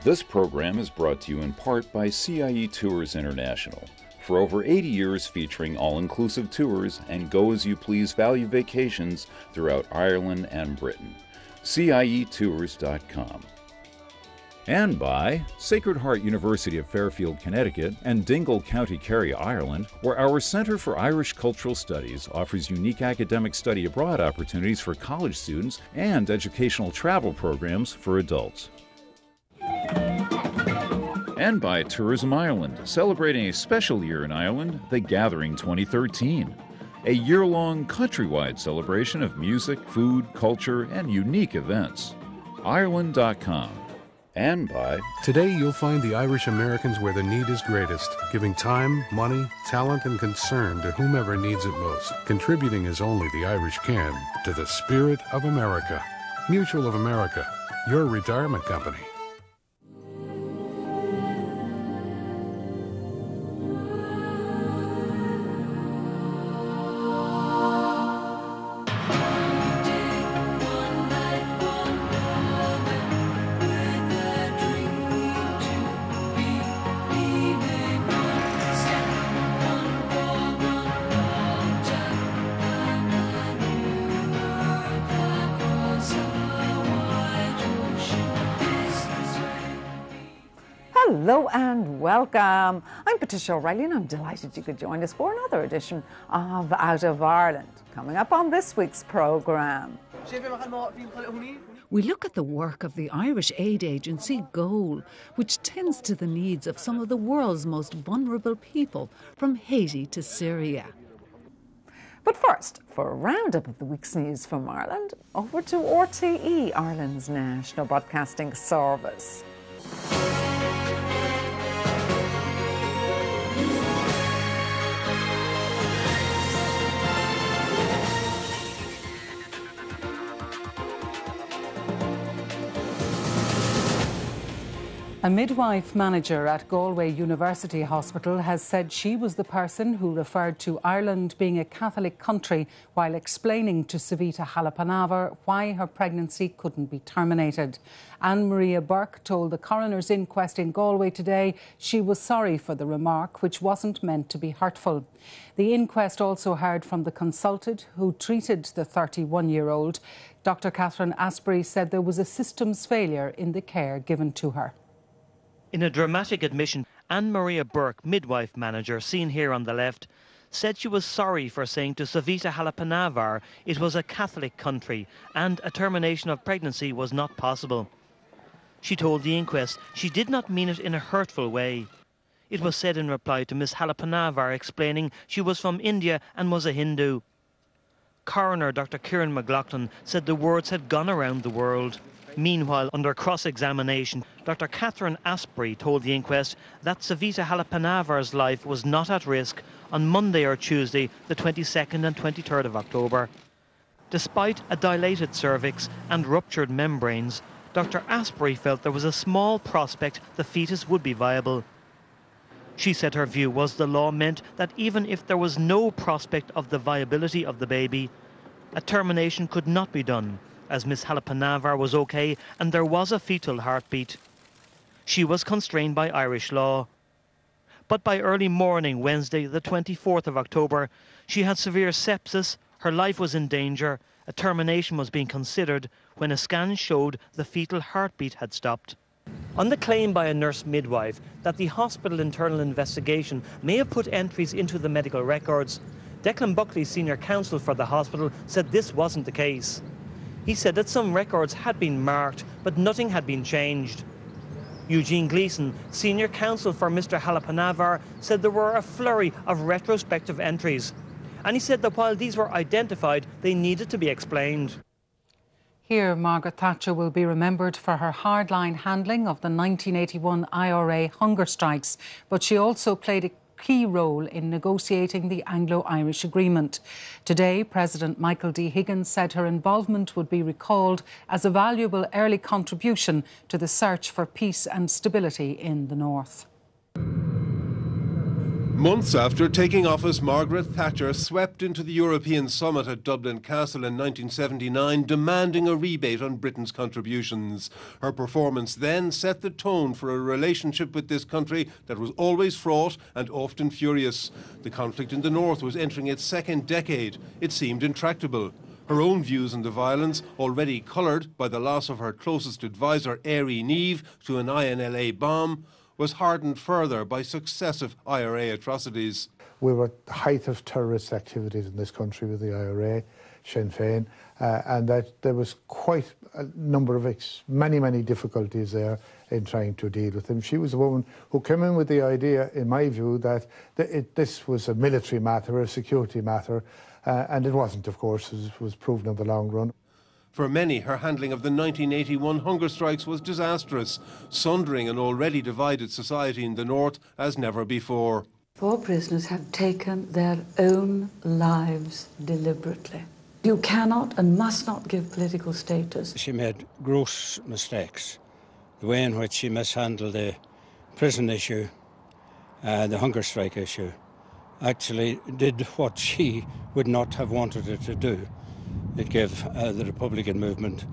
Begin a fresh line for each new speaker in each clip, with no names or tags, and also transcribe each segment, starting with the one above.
This program is brought to you in part by CIE Tours International. For over 80 years featuring all-inclusive tours and go-as-you-please value vacations throughout Ireland and Britain. CIEtours.com. And by Sacred Heart University of Fairfield, Connecticut and Dingle, County Kerry, Ireland, where our Centre for Irish Cultural Studies offers unique academic study abroad opportunities for college students and educational travel programs for adults. And by Tourism Ireland, celebrating a special year in Ireland, The Gathering 2013. A year-long countrywide celebration of music, food, culture, and unique events. Ireland.com. And by...
Today you'll find the Irish Americans where the need is greatest, giving time, money, talent, and concern to whomever needs it most, contributing as only the Irish can to the spirit of America. Mutual of America, your retirement company.
Hello and welcome. I'm Patricia O'Reilly and I'm delighted you could join us for another edition of Out of Ireland. Coming up on this week's programme.
We look at the work of the Irish aid agency GOAL, which tends to the needs of some of the world's most vulnerable people, from Haiti to Syria.
But first, for a roundup of the week's news from Ireland, over to RTE, Ireland's national broadcasting service.
A midwife manager at Galway University Hospital has said she was the person who referred to Ireland being a Catholic country while explaining to Savita Halappanavar why her pregnancy couldn't be terminated. Anne-Maria Burke told the coroner's inquest in Galway today she was sorry for the remark, which wasn't meant to be hurtful. The inquest also heard from the consultant who treated the 31-year-old. Dr. Catherine Asprey said there was a systems failure in the care given to her.
In a dramatic admission, Anne-Maria Burke, midwife manager, seen here on the left, said she was sorry for saying to Savita Halappanavar it was a Catholic country and a termination of pregnancy was not possible. She told the inquest she did not mean it in a hurtful way. It was said in reply to Miss Halappanavar explaining she was from India and was a Hindu. Coroner Dr. Kieran McLaughlin said the words had gone around the world. Meanwhile, under cross-examination, Dr. Catherine Asprey told the inquest that Savita Halappanavar's life was not at risk on Monday or Tuesday, the 22nd and 23rd of October. Despite a dilated cervix and ruptured membranes, Dr. Asprey felt there was a small prospect the fetus would be viable. She said her view was the law meant that even if there was no prospect of the viability of the baby, a termination could not be done, as Miss Halappanavar was okay and there was a fetal heartbeat. She was constrained by Irish law. But by early morning Wednesday, the 24th of October, she had severe sepsis, her life was in danger, a termination was being considered when a scan showed the fetal heartbeat had stopped. On the claim by a nurse midwife that the hospital internal investigation may have put entries into the medical records, Declan Buckley, senior counsel for the hospital, said this wasn't the case. He said that some records had been marked, but nothing had been changed. Eugene Gleeson, senior counsel for Mr. Halappanavar, said there were a flurry of retrospective entries. And he said that while these were identified, they needed to be explained.
Here, Margaret Thatcher will be remembered for her hardline handling of the 1981 IRA hunger strikes, but she also played a key role in negotiating the Anglo-Irish Agreement. Today, President Michael D. Higgins said her involvement would be recalled as a valuable early contribution to the search for peace and stability in the North.
Months after taking office, Margaret Thatcher swept into the European summit at Dublin Castle in 1979, demanding a rebate on Britain's contributions. Her performance then set the tone for a relationship with this country that was always fraught and often furious. The conflict in the north was entering its second decade. It seemed intractable. Her own views on the violence, already coloured by the loss of her closest advisor, Éire Niamh, to an INLA bomb, was hardened further by successive IRA atrocities.
We were at the height of terrorist activities in this country with the IRA, Sinn Féin, and that there was quite a number of many difficulties there in trying to deal with them. She was a woman who came in with the idea, in my view, that this was a military matter, a security matter, and it wasn't, of course, as was proven in the long run.
For many, her handling of the 1981 hunger strikes was disastrous, sundering an already divided society in the north as never before.
4 prisoners have taken their own lives deliberately. You cannot and must not give political status.
She made gross mistakes. The way in which she mishandled the prison issue, the hunger strike issue, actually did what she would not have wanted it to do. It gave the Republican movement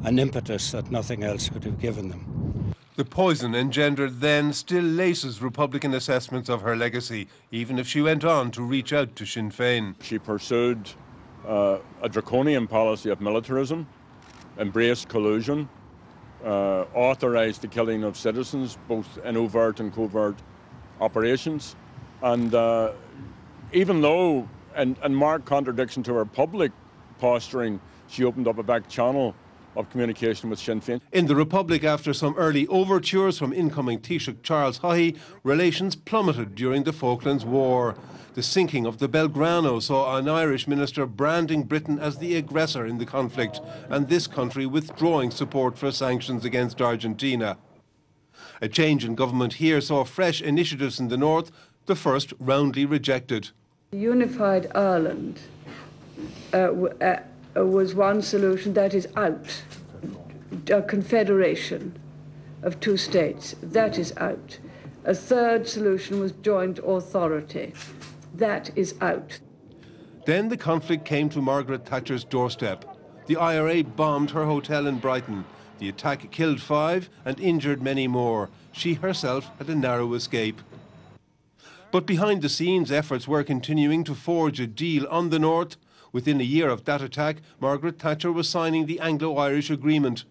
an impetus that nothing else could have given them.
The poison engendered then still laces Republican assessments of her legacy, even if she went on to reach out to Sinn Féin.
She pursued a draconian policy of militarism, embraced collusion, authorised the killing of citizens, both in overt and covert operations. And even though, in marked contradiction to her public posturing, she opened up a back channel of communication with Sinn Féin.
In the Republic, after some early overtures from incoming Taoiseach Charles Haughey, relations plummeted during the Falklands War. The sinking of the Belgrano saw an Irish minister branding Britain as the aggressor in the conflict, and this country withdrawing support for sanctions against Argentina. A change in government here saw fresh initiatives in the north, the first roundly rejected.
Unified Ireland was one solution. That is out. A confederation of 2 states, that is out. A third solution was joint authority. That is out.
Then the conflict came to Margaret Thatcher's doorstep. The IRA bombed her hotel in Brighton. The attack killed 5 and injured many more. She herself had a narrow escape. But behind the scenes, efforts were continuing to forge a deal on the north. Within a year of that attack, Margaret Thatcher was signing the Anglo-Irish Agreement.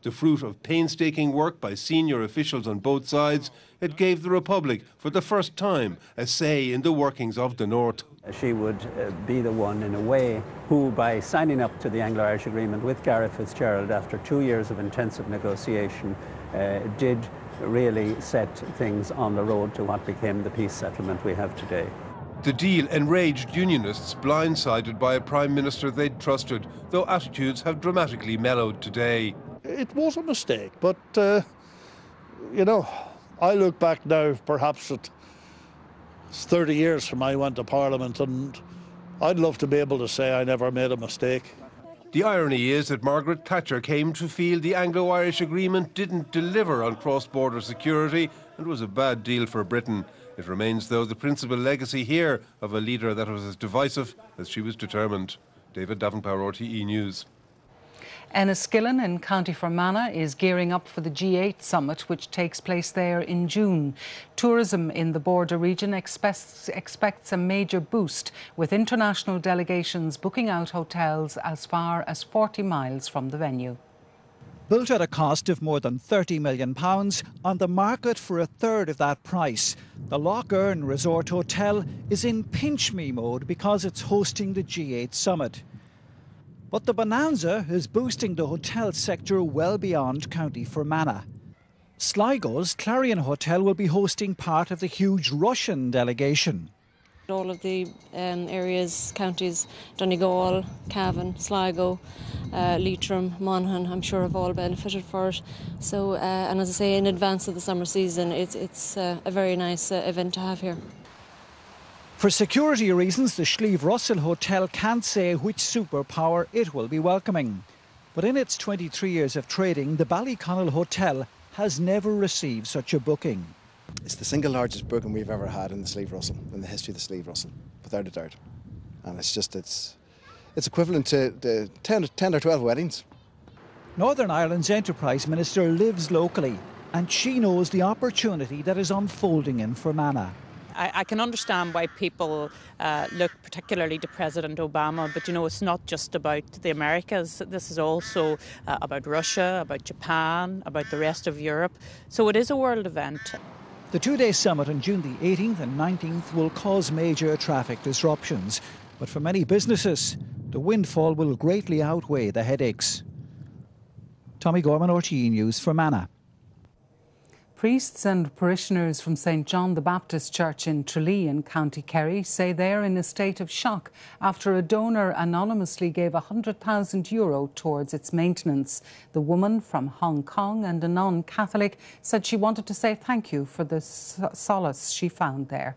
The fruit of painstaking work by senior officials on both sides, it gave the Republic, for the first time, a say in the workings of the north.
She would be the one, in a way, who, by signing up to the Anglo-Irish Agreement with Gareth Fitzgerald after 2 years of intensive negotiation, did really set things on the road to what became the peace settlement we have today.
The deal enraged unionists, blindsided by a Prime Minister they'd trusted, though attitudes have dramatically mellowed today.
It was a mistake, but, you know, I look back now, perhaps it's 30 years from I went to Parliament, and I'd love to be able to say I never made a mistake.
The irony is that Margaret Thatcher came to feel the Anglo-Irish Agreement didn't deliver on cross-border security and was a bad deal for Britain. It remains, though, the principal legacy here of a leader that was as divisive as she was determined. David Davenpour, RTE News.
Enniskillen in County Fermanagh is gearing up for the G8 summit, which takes place there in June. Tourism in the border region expects a major boost, with international delegations booking out hotels as far as 40 miles from the venue.
Built at a cost of more than £30 million, on the market for a third of that price, the Lough Erne Resort Hotel is in pinch-me mode because it's hosting the G8 summit. But the bonanza is boosting the hotel sector well beyond County Fermanagh. Sligo's Clarion Hotel will be hosting part of the huge Russian delegation.
All of the areas, counties, Donegal, Cavan, Sligo, Leitrim, Monaghan, I'm sure have all benefited for it. So, and as I say, in advance of the summer season, it's a very nice event to have here.
For security reasons, the Slieve Russell Hotel can't say which superpower it will be welcoming. But in its 23 years of trading, the Ballyconnell Hotel has never received such a booking.
It's the single largest booking we've ever had in the sleeve rustle, in the history of the sleeve rustle, without a doubt. And it's equivalent to the 10 or 12 weddings.
Northern Ireland's Enterprise Minister lives locally, and she knows the opportunity that is unfolding in Fermanagh.
I can understand why people look particularly to President Obama, but it's not just about the Americas. This is also about Russia, about Japan, about the rest of Europe. So it is a world event.
The two-day summit on June the 18th and 19th will cause major traffic disruptions, but for many businesses, the windfall will greatly outweigh the headaches. Tommy Gorman, RTE News, Fermanagh.
Priests and parishioners from St John the Baptist Church in Tralee in County Kerry say they're in a state of shock after a donor anonymously gave €100,000 towards its maintenance. The woman from Hong Kong and a non-Catholic said she wanted to say thank you for the solace she found there.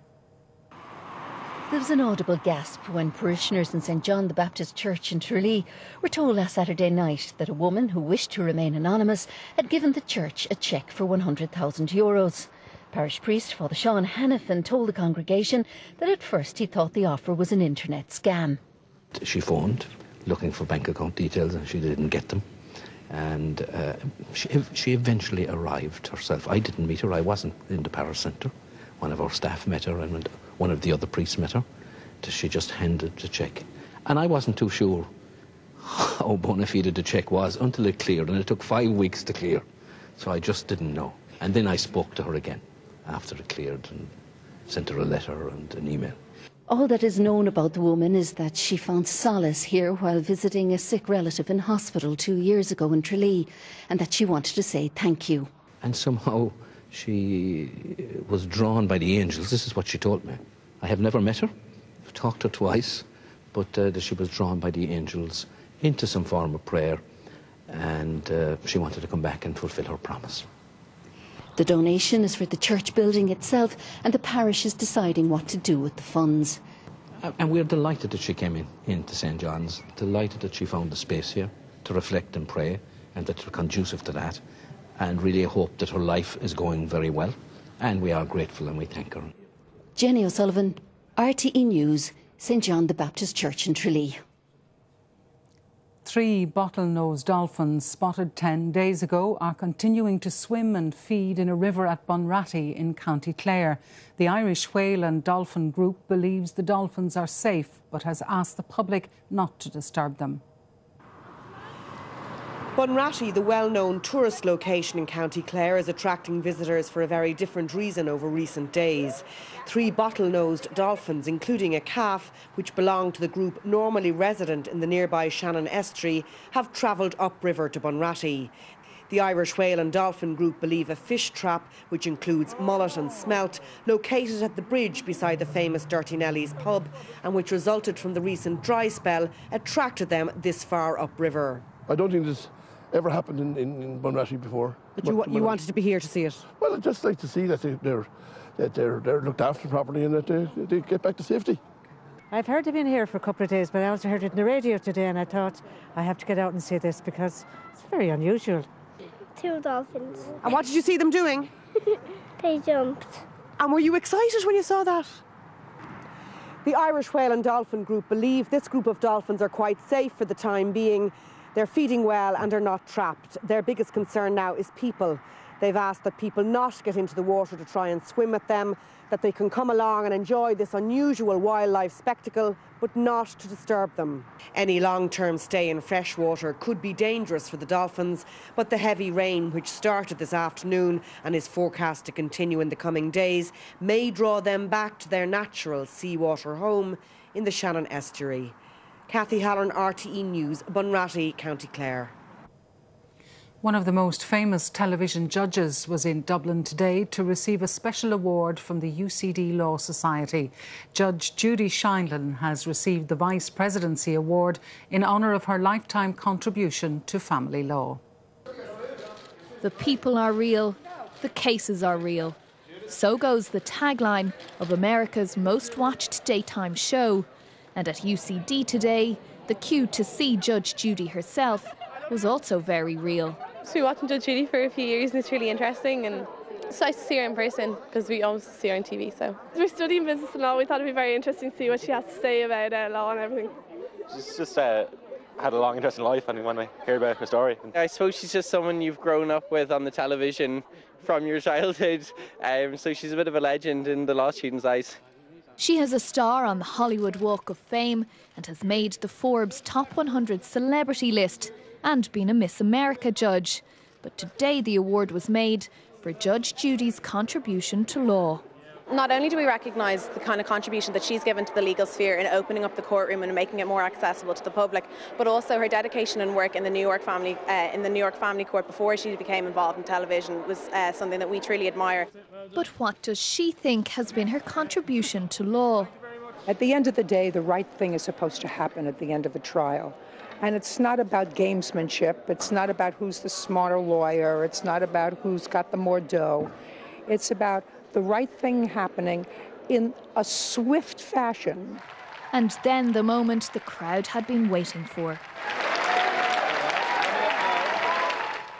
There was an audible gasp when parishioners in St John the Baptist Church in Tralee were told last Saturday night that a woman who wished to remain anonymous had given the church a cheque for €100,000. Parish priest Father Sean Hannafin told the congregation that at first he thought the offer was an internet scam.
She phoned looking for bank account details and she didn't get them. And she eventually arrived herself. I didn't meet her, I wasn't in the parish centre. One of our staff met her and one of the other priests met her. She just handed the cheque. And I wasn't too sure how bona fide the cheque was until it cleared, and it took 5 weeks to clear. So I just didn't know. And then I spoke to her again after it cleared and sent her a letter and an email.
All that is known about the woman is that she found solace here while visiting a sick relative in hospital 2 years ago in Tralee, and that she wanted to say thank you.
And somehow she was drawn by the angels. This is what she told me. I have never met her, I've talked to her twice, but that she was drawn by the angels into some form of prayer, and she wanted to come back and fulfill her promise.
The donation is for the church building itself, and the parish is deciding what to do with the funds.
And we're delighted that she came into St John's, delighted that she found the space here to reflect and pray, and that we're conducive to that. And really hope that her life is going very well. And we are grateful and we thank her.
Jenny O'Sullivan, RTE News, St John the Baptist Church in Tralee.
3 bottlenose dolphins spotted 10 days ago are continuing to swim and feed in a river at Bunratty in County Clare. The Irish Whale and Dolphin Group believes the dolphins are safe but has asked the public not to disturb them.
Bunratty, the well-known tourist location in County Clare, is attracting visitors for a very different reason over recent days. 3 bottlenosed dolphins, including a calf, which belonged to the group normally resident in the nearby Shannon Estuary, have travelled upriver to Bunratty. The Irish Whale and Dolphin Group believe a fish trap, which includes mullet and smelt, located at the bridge beside the famous Dirty Nelly's pub, and which resulted from the recent dry spell, attracted them this far upriver.
I don't think this ever happened in Bunratty before.
But you wanted to be here to see it?
Well, I'd just like to see that they're looked after properly and that they get back to safety.
I've heard they've been here for a couple of days, but I also heard it in the radio today, and I thought I have to get out and see this because it's very unusual.
2 dolphins.
And what did you see them doing?
They jumped.
And were you excited when you saw that? The Irish Whale and Dolphin Group believe this group of dolphins are quite safe for the time being. They're feeding well and are not trapped. Their biggest concern now is people. They've asked that people not get into the water to try and swim with them, that they can come along and enjoy this unusual wildlife spectacle, but not to disturb them. Any long-term stay in freshwater could be dangerous for the dolphins, but the heavy rain, which started this afternoon and is forecast to continue in the coming days, may draw them back to their natural seawater home in the Shannon Estuary. Cathy Halloran, RTE News, Bunratty, County Clare.
One of the most famous television judges was in Dublin today to receive a special award from the UCD Law Society. Judge Judy has received the Vice Presidency Award in honour of her lifetime contribution to family law.
The people are real, the cases are real. So goes the tagline of America's most watched daytime show. And at UCD today, the queue to see Judge Judy herself was also very real.
So we've been watching Judge Judy for a few years and it's really interesting, and
It's nice to see her in person because we always see her on TV. So we're studying business and all. We thought it'd be very interesting to see what she has to say about law and everything.
She's just had a long, interesting life, and we want to hear about her story.
I suppose she's just someone you've grown up with on the television from your childhood, so she's a bit of a legend in the law students' eyes.
She has a star on the Hollywood Walk of Fame and has made the Forbes Top 100 celebrity list and been a Miss America judge. But today the award was made for Judge Judy's contribution to law.
Not only do we recognise the kind of contribution that she's given to the legal sphere in opening up the courtroom and making it more accessible to the public, but also her dedication and work in the New York Family Court before she became involved in television was something that we truly admire.
But what does she think has been her contribution to law?
At the end of the day, the right thing is supposed to happen at the end of a trial. And it's not about gamesmanship. It's not about who's the smarter lawyer. It's not about who's got the more dough. It's about the right thing happening in a swift fashion.
And then the moment the crowd had been waiting for.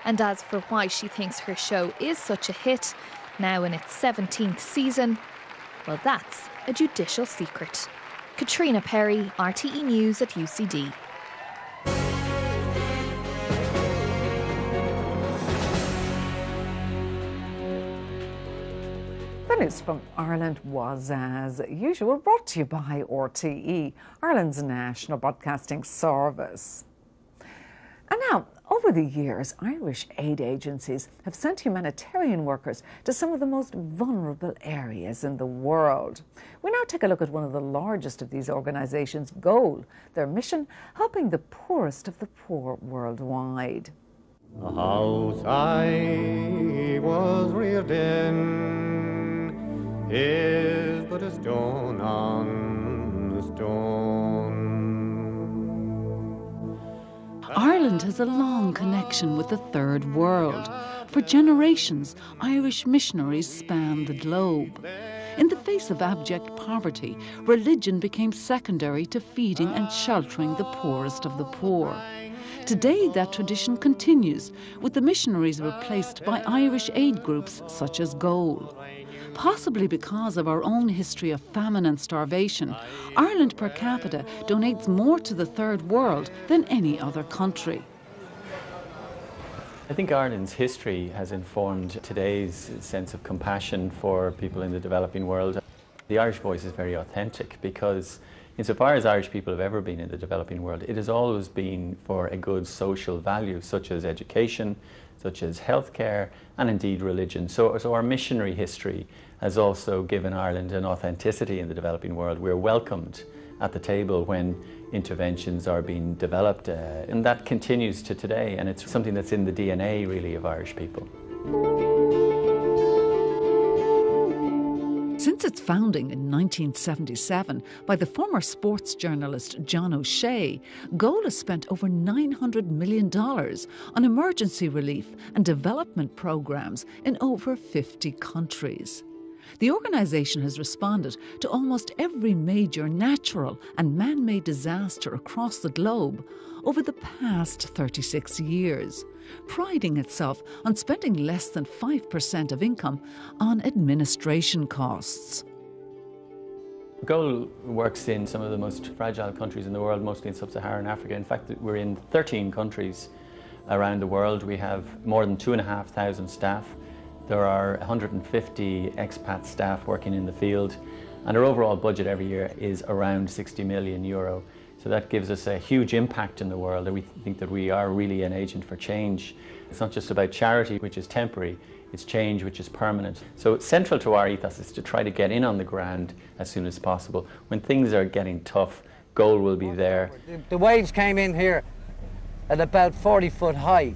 And as for why she thinks her show is such a hit, now in its 17th season, well, that's a judicial secret. Katrina Perry, RTE News at UCD.
The news from Ireland was, as usual, brought to you by RTE, Ireland's national broadcasting service. And now, over the years, Irish aid agencies have sent humanitarian workers to some of the most vulnerable areas in the world. We now take a look at one of the largest of these organisations, GOAL, their mission helping the poorest of the poor worldwide.
The house I was reared in is but a stone on a stone.
Ireland has a long connection with the Third World. For generations, Irish missionaries spanned the globe. In the face of abject poverty, religion became secondary to feeding and sheltering the poorest of the poor. Today, that tradition continues, with the missionaries replaced by Irish aid groups such as GOAL. Possibly because of our own history of famine and starvation, Ireland per capita donates more to the Third World than any other country.
I think Ireland's history has informed today's sense of compassion for people in the developing world. The Irish voice is very authentic because insofar as Irish people have ever been in the developing world, it has always been for a good social value such as education, such as healthcare, and indeed religion. So our missionary history has also given Ireland an authenticity in the developing world. We're welcomed at the table when interventions are being developed, and that continues to today, and it's something that's in the DNA really of Irish people.
Since its founding in 1977 by the former sports journalist John O'Shea, GOAL has spent over $900 million on emergency relief and development programs in over 50 countries. The organisation has responded to almost every major natural and man-made disaster across the globe over the past 36 years, priding itself on spending less than 5% of income on administration costs.
GOAL works in some of the most fragile countries in the world, mostly in sub-Saharan Africa. In fact, we're in 13 countries around the world. We have more than 2,500 staff. There are 150 expat staff working in the field, and our overall budget every year is around €60 million. So that gives us a huge impact in the world, and we think that we are really an agent for change. It's not just about charity, which is temporary, it's change, which is permanent. So central to our ethos is to try to get in on the ground as soon as possible. When things are getting tough, GOAL will be there.
The waves came in here at about 40 foot high.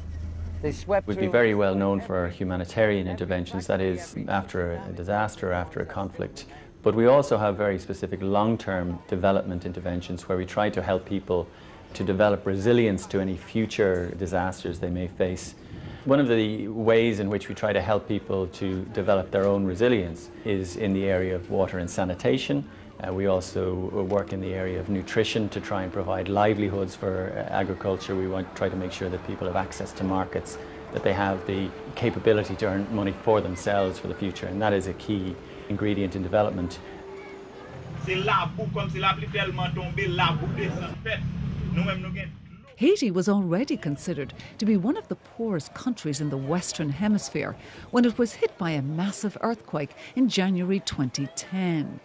They swept
We'd be very well known for our humanitarian interventions, that is, after a disaster, after a conflict. But we also have very specific long-term development interventions where we try to help people to develop resilience to any future disasters they may face. One of the ways in which we try to help people to develop their own resilience is in the area of water and sanitation. We also work in the area of nutrition to try and provide livelihoods for agriculture. We want to try to make sure that people have access to markets that they have the capability to earn money for themselves for the future, and that is a key ingredient in development.
Haiti was already considered to be one of the poorest countries in the Western Hemisphere when it was hit by a massive earthquake in January 2010.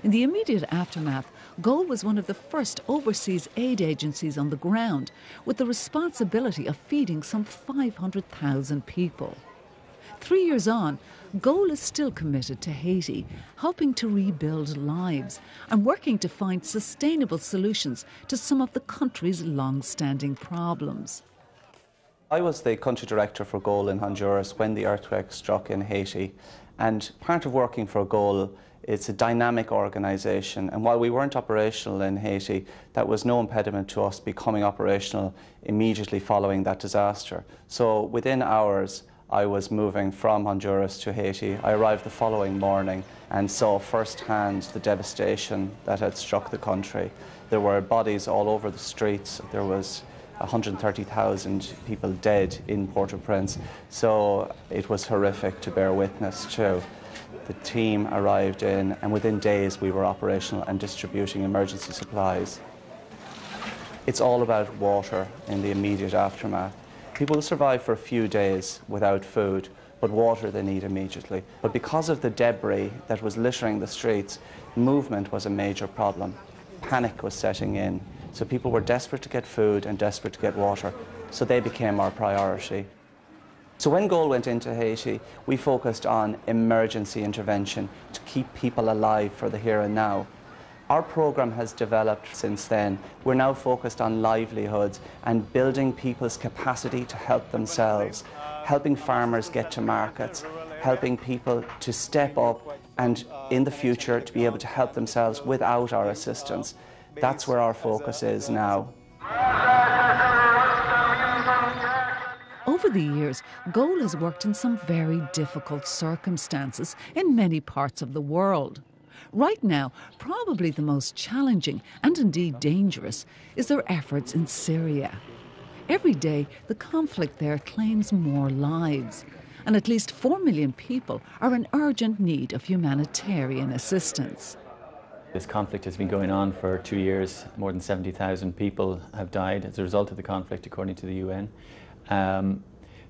In the immediate aftermath, GOAL was one of the first overseas aid agencies on the ground with the responsibility of feeding some 500,000 people. 3 years on, GOAL is still committed to Haiti, helping to rebuild lives and working to find sustainable solutions to some of the country's long-standing problems.
I was the country director for GOAL in Honduras when the earthquake struck in Haiti, and part of working for GOAL, it's a dynamic organisation, and while we weren't operational in Haiti, that was no impediment to us becoming operational immediately following that disaster. So within hours, I was moving from Honduras to Haiti. I arrived the following morning and saw firsthand the devastation that had struck the country. There were bodies all over the streets. There was 130,000 people dead in Port-au-Prince. So it was horrific to bear witness to. The team arrived in, and within days we were operational and distributing emergency supplies. It's all about water in the immediate aftermath. People will survive for a few days without food, but water they need immediately. But because of the debris that was littering the streets, movement was a major problem. Panic was setting in, so people were desperate to get food and desperate to get water, so they became our priority. So when GOAL went into Haiti, we focused on emergency intervention to keep people alive for the here and now. Our programme has developed since then. We're now focused on livelihoods and building people's capacity to help themselves, helping farmers get to markets, helping people to step up and in the future to be able to help themselves without our assistance. That's where our focus is now.
Over the years, GOAL has worked in some very difficult circumstances in many parts of the world. Right now, probably the most challenging and indeed dangerous is their efforts in Syria. Every day, the conflict there claims more lives, and at least 4 million people are in urgent need of humanitarian assistance.
This conflict has been going on for 2 years. More than 70,000 people have died as a result of the conflict, according to the UN.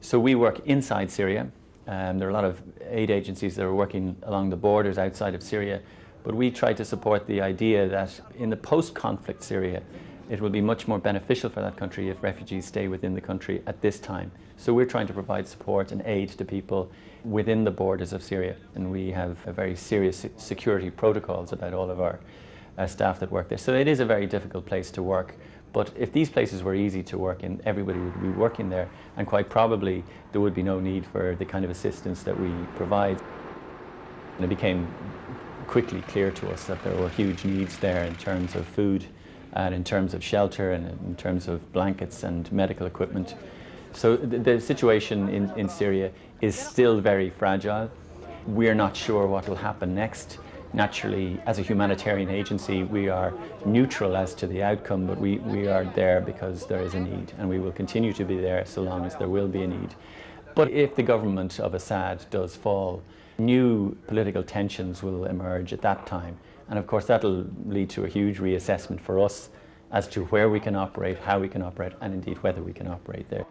So we work inside Syria. There are a lot of aid agencies that are working along the borders outside of Syria, but we try to support the idea that in the post-conflict Syria, it will be much more beneficial for that country if refugees stay within the country at this time. So we're trying to provide support and aid to people within the borders of Syria, and we have a very serious security protocols about all of our staff that work there. So it is a very difficult place to work. But if these places were easy to work in, everybody would be working there, and quite probably there would be no need for the kind of assistance that we provide. And it became quickly clear to us that there were huge needs there in terms of food and in terms of shelter and in terms of blankets and medical equipment. So the situation in Syria is still very fragile. We're not sure what will happen next. Naturally, as a humanitarian agency, we are neutral as to the outcome, but we are there because there is a need, and we will continue to be there so long as there will be a need. But if the government of Assad does fall, new political tensions will emerge at that time. And of course, that'll lead to a huge reassessment for us as to where we can operate, how we can operate, and indeed whether we can operate there.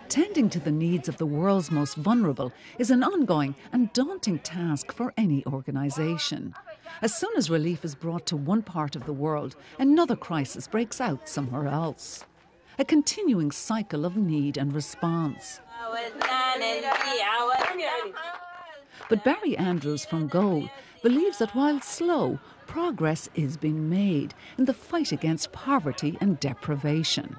Tending to the needs of the world's most vulnerable is an ongoing and daunting task for any organisation. As soon as relief is brought to one part of the world, another crisis breaks out somewhere else. A continuing cycle of need and response. But Barry Andrews from GOAL believes that while slow, progress is being made in the fight against poverty and deprivation.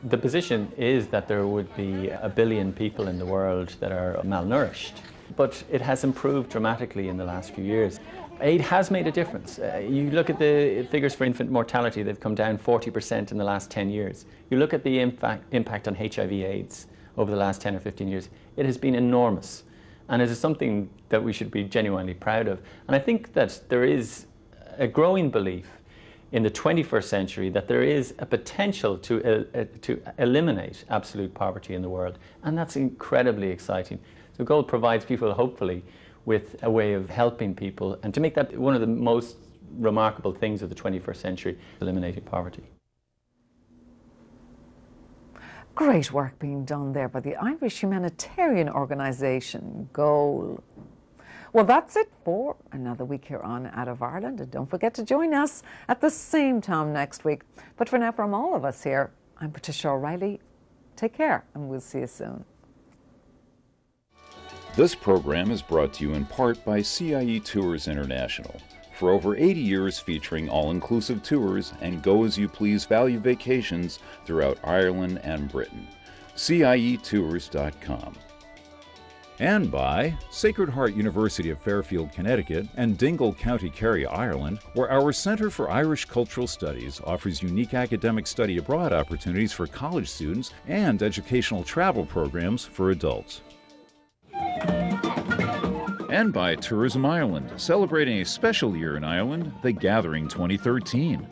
The position is that there would be 1 billion people in the world that are malnourished, but it has improved dramatically in the last few years. Aid has made a difference. You look at the figures for infant mortality, they've come down 40% in the last 10 years. You look at the impact on HIV/AIDS over the last 10 or 15 years, it has been enormous. And it is something that we should be genuinely proud of. And I think that there is a growing belief in the 21st century that there is a potential to eliminate absolute poverty in the world, and that's incredibly exciting. So Goal provides people, hopefully, with a way of helping people and to make that one of the most remarkable things of the 21st century, eliminating poverty.
Great work being done there by the Irish humanitarian organisation Goal. Well, that's it for another week here on Out of Ireland, and don't forget to join us at the same time next week. But for now, from all of us here, I'm Patricia O'Reilly. Take care, and we'll see you soon.
This program is brought to you in part by CIE Tours International. For over 80 years featuring all-inclusive tours and go-as-you-please value vacations throughout Ireland and Britain. CIEtours.com. And by Sacred Heart University of Fairfield, Connecticut and Dingle, County Kerry, Ireland, where our Centre for Irish Cultural Studies offers unique academic study abroad opportunities for college students and educational travel programs for adults. And by Tourism Ireland, celebrating a special year in Ireland, The Gathering 2013.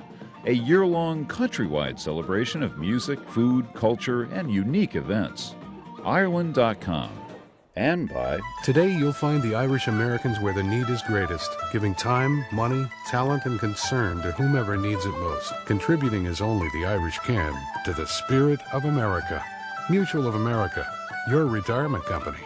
A year-long countrywide celebration of music, food, culture, and unique events. Ireland.com. And by...
Today you'll find the Irish Americans where the need is greatest, giving time, money, talent, and concern to whomever needs it most, contributing as only the Irish can to the spirit of America. Mutual of America, your retirement company.